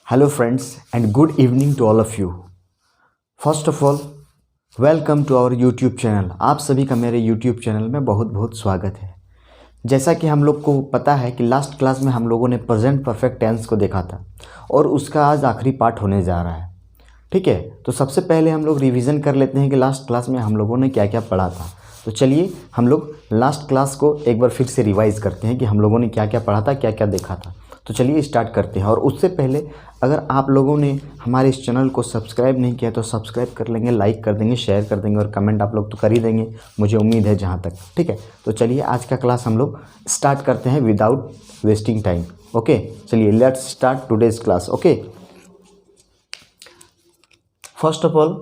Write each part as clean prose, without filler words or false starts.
Hello friends and good evening to all of you. First of all, welcome to our YouTube channel. आप सभी का मेरे YouTube channel में बहुत बहुत स्वागत है। जैसा कि हम लोग को पता है कि लास्ट क्लास में हम लोगों ने प्रेजेंट परफेक्ट टेंस को देखा था और उसका आज आखिरी पार्ट होने जा रहा है। ठीक है, तो सबसे पहले हम लोग रिवीजन कर लेते हैं कि लास्ट क्लास में हम लोगों ने क्या क्या पढ़ा था। तो चलिए हम लोग लास्ट क्लास को एक बार फिर से रिवाइज़ करते हैं कि हम लोगों ने क्या क्या पढ़ा था, क्या क्या देखा था। तो चलिए स्टार्ट करते हैं। और उससे पहले अगर आप लोगों ने हमारे इस चैनल को सब्सक्राइब नहीं किया तो सब्सक्राइब कर लेंगे, लाइक कर देंगे, शेयर कर देंगे और कमेंट आप लोग तो कर ही देंगे, मुझे उम्मीद है जहाँ तक। ठीक है, तो चलिए आज का क्लास हम लोग स्टार्ट करते हैं विदाउट वेस्टिंग टाइम। ओके, चलिए let's start today's class. Okay, first of all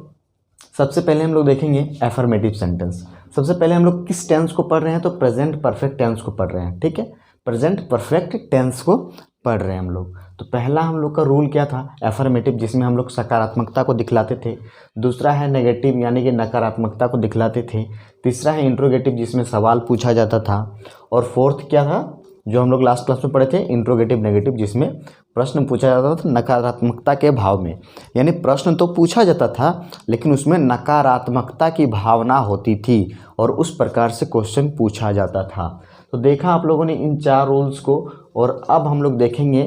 सबसे पहले हम लोग देखेंगे एफर्मेटिव सेंटेंस। सबसे पहले हम लोग किस टेंस को पढ़ रहे हैं? तो प्रेजेंट परफेक्ट टेंस को पढ़ रहे हैं। ठीक है, प्रेजेंट परफेक्ट टेंस को पढ़ रहे हैं हम लोग। तो पहला हम लोग का रूल क्या था? एफर्मेटिव, जिसमें हम लोग सकारात्मकता को दिखलाते थे। दूसरा है नेगेटिव, यानी कि नकारात्मकता को दिखलाते थे। तीसरा है इंट्रोगेटिव, जिसमें सवाल पूछा जाता था। और फोर्थ क्या था जो हम लोग लास्ट क्लास में पढ़े थे? इंट्रोगेटिव नेगेटिव, जिसमें प्रश्न पूछा जाता था नकारात्मकता के भाव में। यानी प्रश्न तो पूछा जाता था लेकिन उसमें नकारात्मकता की भावना होती थी और उस प्रकार से क्वेश्चन पूछा जाता था। तो देखा आप लोगों ने इन चार रूल्स को। और अब हम लोग देखेंगे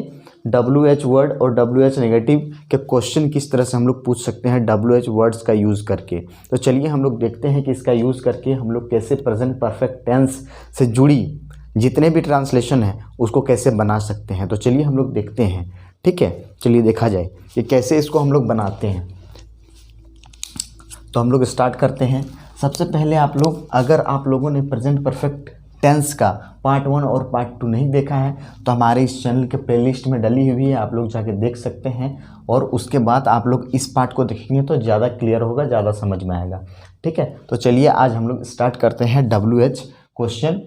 WH वर्ड और WH नेगेटिव के क्वेश्चन किस तरह से हम लोग पूछ सकते हैं WH वर्ड्स का यूज़ करके। तो चलिए हम लोग देखते हैं कि इसका यूज़ करके हम लोग कैसे प्रेजेंट परफेक्ट टेंस से जुड़ी जितने भी ट्रांसलेशन है उसको कैसे बना सकते हैं। तो चलिए हम लोग देखते हैं। ठीक है, चलिए देखा जाए कि कैसे इसको हम लोग बनाते हैं। तो हम लोग स्टार्ट करते हैं। सबसे पहले अगर आप लोगों ने प्रेजेंट परफेक्ट टेंस का पार्ट 1 और पार्ट 2 नहीं देखा है तो हमारे इस चैनल के प्लेलिस्ट में डली हुई है, आप लोग जाके देख सकते हैं। और उसके बाद आप लोग इस पार्ट को देखेंगे तो ज़्यादा क्लियर होगा, ज़्यादा समझ में आएगा। ठीक है, तो चलिए आज हम लोग स्टार्ट करते हैं WH क्वेश्चन,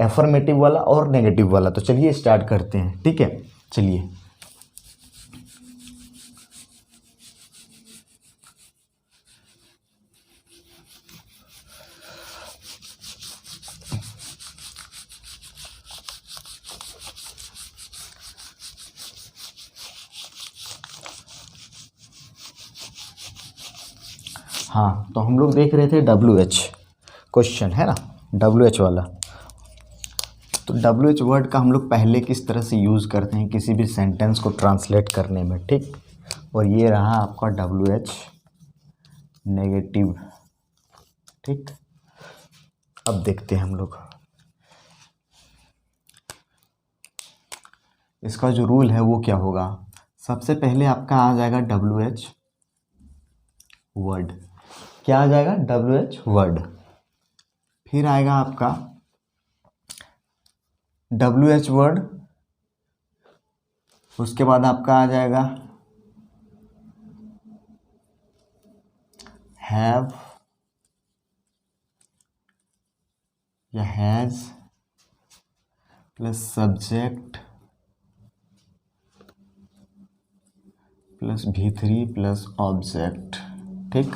एफर्मेटिव वाला और नेगेटिव वाला। तो चलिए स्टार्ट करते हैं। ठीक है, चलिए। हाँ, तो हम लोग देख रहे थे WH क्वेश्चन, है ना, WH वाला। तो WH वर्ड का हम लोग पहले किस तरह से यूज़ करते हैं किसी भी सेंटेंस को ट्रांसलेट करने में। ठीक, और ये रहा आपका WH नेगेटिव। ठीक, अब देखते हैं हम लोग इसका जो रूल है वो क्या होगा। सबसे पहले आपका आ जाएगा WH वर्ड। क्या आ जाएगा? WH word. फिर आएगा आपका WH वर्ड, उसके बाद आपका आ जाएगा हैव या has plus subject plus V3 plus object. ठीक,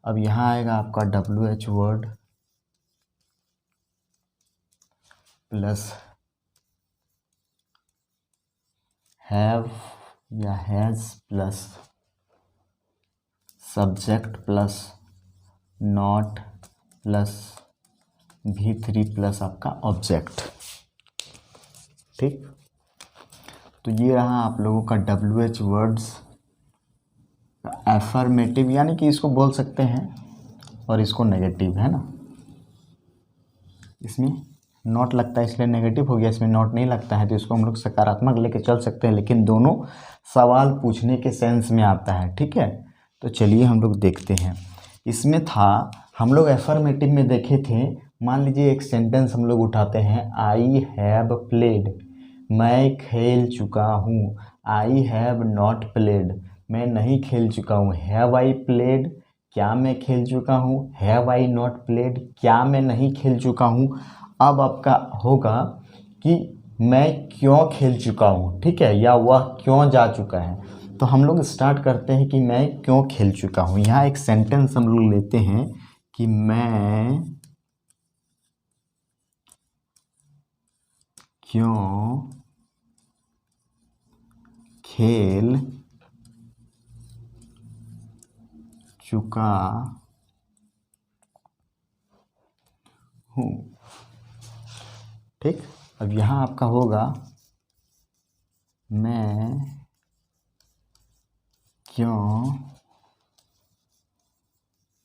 अब यहाँ आएगा आपका WH वर्ड प्लस हैव या has plus subject plus not plus V3 plus आपका ऑब्जेक्ट। ठीक, तो ये रहा आप लोगों का WH वर्ड्स एफर्मेटिव, यानी कि इसको बोल सकते हैं, और इसको नेगेटिव, है ना। इसमें नॉट लगता है इसलिए नेगेटिव हो गया, इसमें नॉट नहीं लगता है तो इसको हम लोग सकारात्मक लेके चल सकते हैं, लेकिन दोनों सवाल पूछने के सेंस में आता है। ठीक है, तो चलिए हम लोग देखते हैं। इसमें था, हम लोग एफर्मेटिव में देखे थे, मान लीजिए एक सेंटेंस हम लोग उठाते हैं, आई हैव प्लेड, मैं खेल चुका हूँ। आई हैव नॉट प्लेड, मैं नहीं खेल चुका हूँ। हैव आई प्लेड, क्या मैं खेल चुका हूँ। हैव आई नॉट प्लेड, क्या मैं नहीं खेल चुका हूँ। अब आपका होगा कि मैं क्यों खेल चुका हूँ, ठीक है, या वह क्यों जा चुका है। तो हम लोग स्टार्ट करते हैं कि मैं क्यों खेल चुका हूँ। यहाँ एक सेंटेंस हम लोग लेते हैं कि मैं क्यों खेल चुका हूँ। ठीक, अब यहाँ आपका होगा मैं क्यों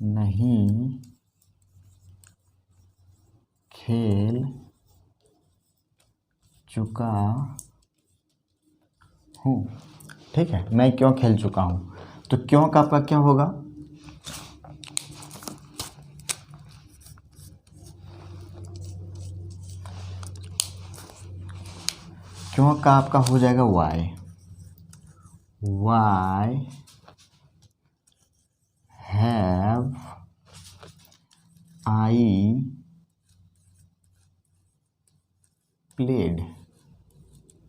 नहीं खेल चुका हूँ। ठीक है, मैं क्यों खेल चुका हूँ, तो क्यों का आपका क्या होगा, क्यों का आपका हो जाएगा why. Why have I played.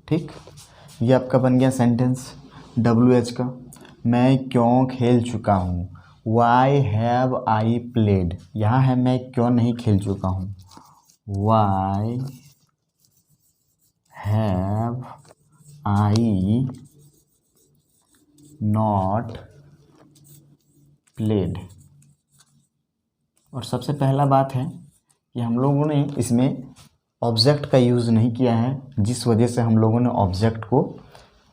ठीक, ये आपका बन गया सेंटेंस WH का, मैं क्यों खेल चुका हूँ। वाई हैव आई प्लेड, यहाँ है मैं क्यों नहीं खेल चुका हूँ। Y have I not played. और सबसे पहला बात है कि हम लोगों ने इसमें ऑब्जेक्ट का यूज़ नहीं किया है, जिस वजह से हम लोगों ने ऑब्जेक्ट को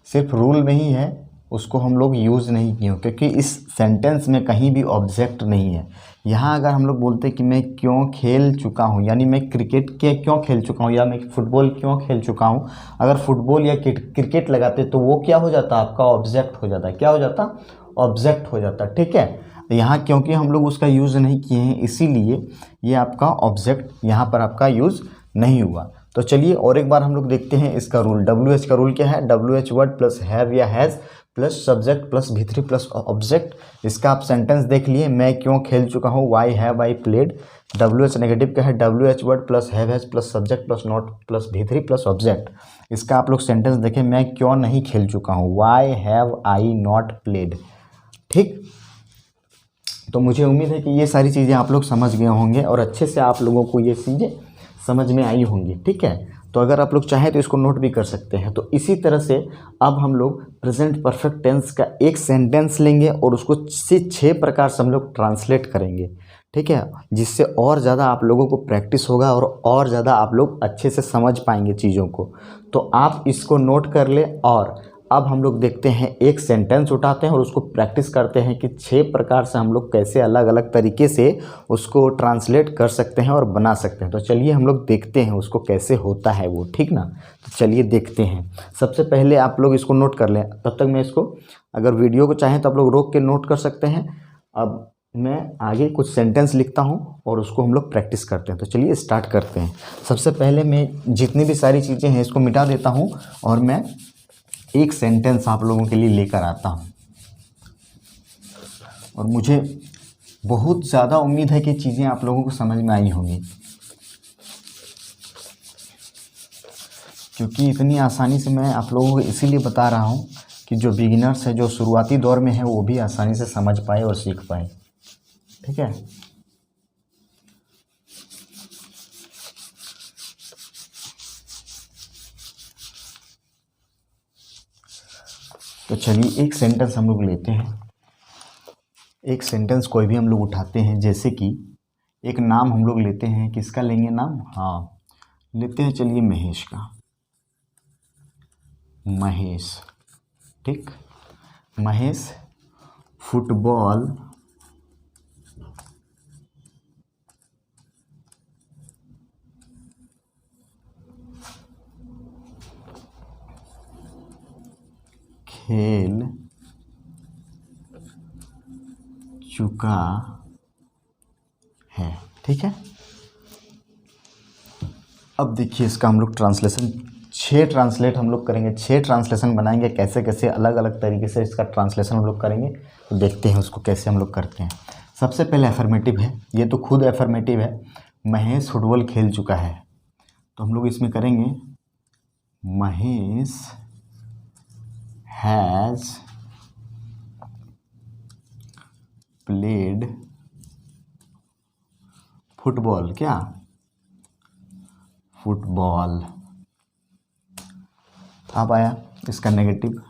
सिर्फ रूल में ही है उसको हम लोग यूज़ नहीं किए, क्योंकि इस सेंटेंस में कहीं भी ऑब्जेक्ट नहीं है। यहाँ अगर हम लोग बोलते कि मैं क्यों खेल चुका हूँ, यानी मैं क्रिकेट के क्यों खेल चुका हूँ या मैं फुटबॉल क्यों खेल चुका हूँ, अगर फुटबॉल या क्रिकेट लगाते तो वो क्या हो जाता, आपका ऑब्जेक्ट हो जाता। क्या हो जाता, ऑब्जेक्ट हो जाता। ठीक है, यहाँ क्योंकि हम लोग उसका यूज़ नहीं किए हैं इसीलिए ये आपका ऑब्जेक्ट यहाँ पर आपका यूज़ नहीं हुआ। तो चलिए और एक बार हम लोग देखते हैं इसका रूल। WH का रूल क्या है, WH वर्ड प्लस हैव या has plus subject plus V3 plus object. इसका आप सेंटेंस देख लिए, मैं क्यों खेल चुका हूँ, Y have I played. WH negative का है, WH word plus have has plus subject plus not plus V3 plus object. इसका आप लोग सेंटेंस देखें, मैं क्यों नहीं खेल चुका हूँ, Y have I not played. ठीक, तो मुझे उम्मीद है कि ये सारी चीज़ें आप लोग समझ गए होंगे और अच्छे से आप लोगों को ये चीज़ें समझ में आई होंगी। ठीक है, तो अगर आप लोग चाहें तो इसको नोट भी कर सकते हैं। तो इसी तरह से अब हम लोग प्रेजेंट परफेक्ट टेंस का एक सेंटेंस लेंगे और उसको 6 प्रकार से हम लोग ट्रांसलेट करेंगे। ठीक है, जिससे और ज़्यादा आप लोगों को प्रैक्टिस होगा और ज़्यादा आप लोग अच्छे से समझ पाएंगे चीज़ों को। तो आप इसको नोट कर ले। और अब हम लोग देखते हैं, एक सेंटेंस उठाते हैं और उसको प्रैक्टिस करते हैं कि 6 प्रकार से हम लोग कैसे अलग अलग तरीके से उसको ट्रांसलेट कर सकते हैं और बना सकते हैं। तो चलिए हम लोग देखते हैं उसको कैसे होता है वो। ठीक ना, तो चलिए देखते हैं। सबसे पहले आप लोग इसको नोट कर लें, तब तक मैं इसको, अगर वीडियो को चाहें तो आप लोग रोक के नोट कर सकते हैं। अब मैं आगे कुछ सेंटेंस लिखता हूँ और उसको हम लोग प्रैक्टिस करते हैं। तो चलिए स्टार्ट करते हैं। सबसे पहले मैं जितनी भी सारी चीज़ें हैं इसको मिटा देता हूँ और मैं एक सेंटेंस आप लोगों के लिए लेकर आता हूँ। और मुझे बहुत ज़्यादा उम्मीद है कि चीज़ें आप लोगों को समझ में आई होंगी, क्योंकि इतनी आसानी से मैं आप लोगों को इसीलिए बता रहा हूँ कि जो बिगिनर्स है, जो शुरुआती दौर में है, वो भी आसानी से समझ पाए और सीख पाए। ठीक है, तो चलिए एक सेंटेंस हम लोग लेते हैं। एक सेंटेंस कोई भी हम लोग उठाते हैं, जैसे कि एक नाम हम लोग लेते हैं। किसका लेंगे नाम, हाँ लेते हैं, चलिए महेश का। महेश, ठीक, महेश फुटबॉल खेल चुका है। ठीक है, अब देखिए इसका हम लोग ट्रांसलेशन 6 ट्रांसलेट हम लोग करेंगे, 6 ट्रांसलेशन बनाएंगे। कैसे कैसे अलग अलग तरीके से इसका ट्रांसलेशन हम लोग करेंगे, तो देखते हैं उसको कैसे हम लोग करते हैं। सबसे पहले एफर्मेटिव है, ये तो खुद एफर्मेटिव है, महेश फुटबॉल खेल चुका है। तो हम लोग इसमें करेंगे महेश हैज़ प्लेड फुटबॉल, क्या फुटबॉल। अब आया इसका negative,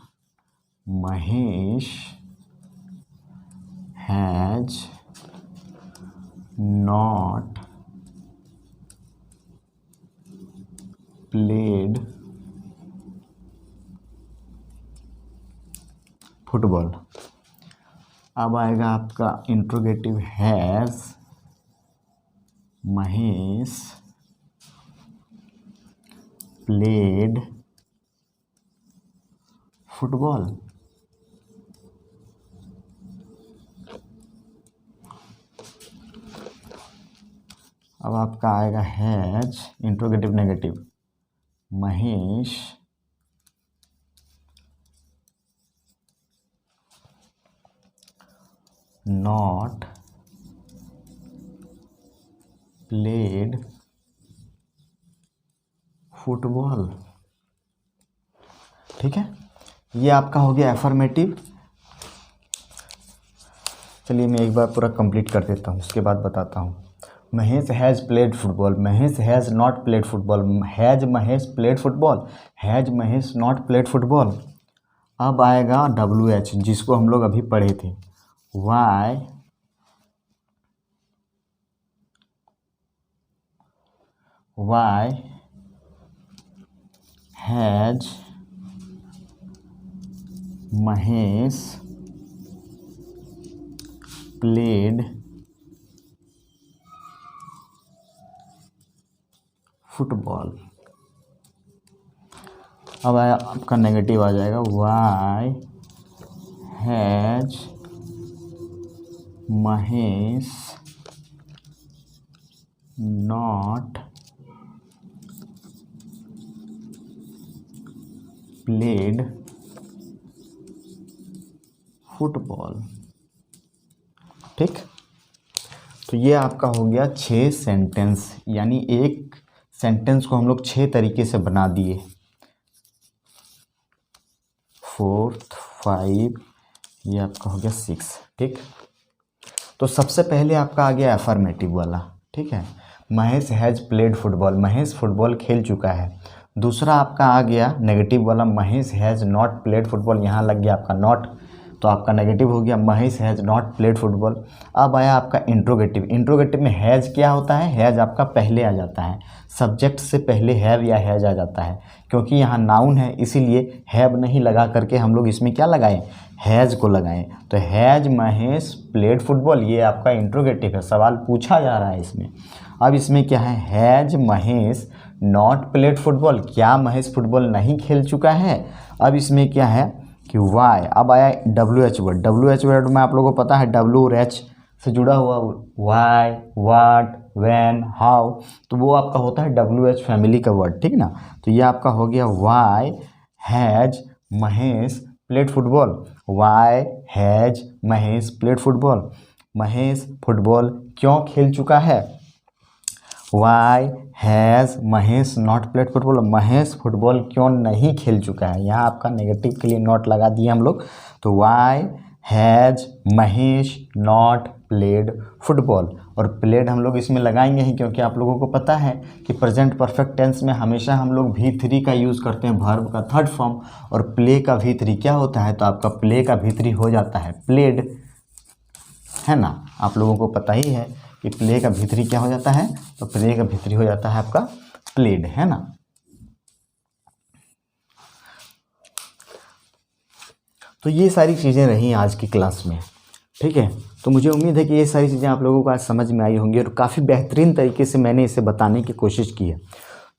Mahesh has not played football. अब आएगा आपका interrogative, has Mahesh played football. अब आपका आएगा has interrogative negative, Mahesh not played football. ठीक है, ये आपका हो गया एफर्मेटिव। चलिए मैं एक बार पूरा कंप्लीट कर देता हूँ, उसके बाद बताता हूँ। Mahesh has played football, Mahesh has not played football, has Mahesh played football, has Mahesh not played football. अब आएगा WH, जिसको हम लोग अभी पढ़े थे, why has Mahesh played football. अब आपका नेगेटिव आ जाएगा, why has Mahesh not played football. ठीक, तो ये आपका हो गया 6 सेंटेंस, यानी एक सेंटेंस को हम लोग 6 तरीके से बना दिए। 4th 5, ये आपका हो गया 6। ठीक, तो सबसे पहले आपका आ गया एफर्मेटिव वाला। ठीक है, Mahesh has played football, Mahesh football खेल चुका है। दूसरा आपका आ गया नेगेटिव वाला, Mahesh has not played football, यहाँ लग गया आपका नॉट, तो आपका नेगेटिव हो गया, Mahesh has not played football. अब आया आपका इंट्रोगेटिव। इंट्रोगेटिव में हैज़ क्या होता है, हैज़ आपका पहले आ जाता है, सब्जेक्ट से पहले हैव या हैज़ आ जाता है। क्योंकि यहाँ नाउन है इसीलिए हैव नहीं लगा करके हम लोग इसमें क्या लगाएं, हैज़ को लगाएं। तो हैज़ महेश प्लेड फुटबॉल, ये आपका इंट्रोगेटिव है, सवाल पूछा जा रहा है इसमें। अब इसमें क्या है, has Mahesh not played football, क्या महेश फुटबॉल नहीं खेल चुका है। अब इसमें क्या है कि वाई। अब आया WH वर्ड। WH वर्ड में आप लोगों को पता है WH से जुड़ा हुआ वाई, वाट, व्हेन, हाउ, तो वो आपका होता है WH फैमिली का वर्ड। ठीक ना, तो ये आपका हो गया why has Mahesh played football, why has Mahesh played football. Mahesh football क्यों खेल चुका है, why has Mahesh not played football, Mahesh football क्यों नहीं खेल चुका है। यहाँ आपका नेगेटिव के लिए नॉट लगा दिए हम लोग, तो why has Mahesh not played football. और प्लेड हम लोग इसमें लगाएंगे ही, क्योंकि आप लोगों को पता है कि प्रेजेंट परफेक्ट टेंस में हमेशा हम लोग V3 का यूज़ करते हैं, वर्ब का थर्ड फॉर्म, और प्ले का V3 क्या होता है, तो आपका प्ले का V3 हो जाता है प्लेड, है ना। आप लोगों को पता ही है कि प्ले का V3 क्या हो जाता है, तो प्ले का V3 हो जाता है आपका प्लेड, है ना। तो ये सारी चीज़ें रही आज की क्लास में। ठीक है, तो मुझे उम्मीद है कि ये सारी चीज़ें आप लोगों को आज समझ में आई होंगी और काफ़ी बेहतरीन तरीके से मैंने इसे बताने की कोशिश की है।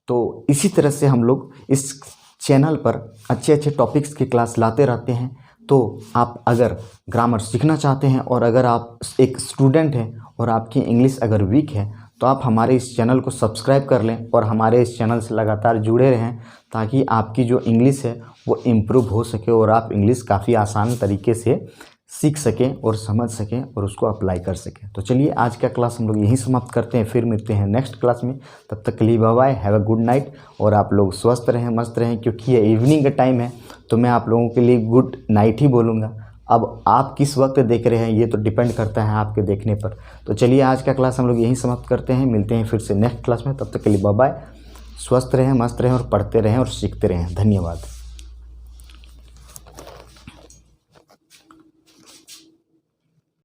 तो इसी तरह से हम लोग इस चैनल पर अच्छे अच्छे टॉपिक्स की क्लास लाते रहते हैं। तो आप अगर ग्रामर सीखना चाहते हैं और अगर आप एक स्टूडेंट हैं और आपकी इंग्लिश अगर वीक है, तो आप हमारे इस चैनल को सब्सक्राइब कर लें और हमारे इस चैनल से लगातार जुड़े रहें, ताकि आपकी जो इंग्लिश है वो इम्प्रूव हो सके और आप इंग्लिश काफ़ी आसान तरीके से सीख सकें और समझ सकें और उसको अप्लाई कर सकें। तो चलिए आज का क्लास हम लोग यहीं समाप्त करते हैं, फिर मिलते हैं नेक्स्ट क्लास में। तब तक के लिए bye bye, have a good night, और आप लोग स्वस्थ रहें, मस्त रहें। क्योंकि ये इवनिंग का टाइम है तो मैं आप लोगों के लिए गुड नाइट ही बोलूँगा। अब आप किस वक्त देख रहे हैं ये तो डिपेंड करता है आपके देखने पर। तो चलिए आज का क्लास हम लोग यहीं समाप्त करते हैं, मिलते हैं फिर से नेक्स्ट क्लास में। तब तक के लिए बाय बाय, स्वस्थ रहें, मस्त रहें और पढ़ते रहें और सीखते रहें। धन्यवाद।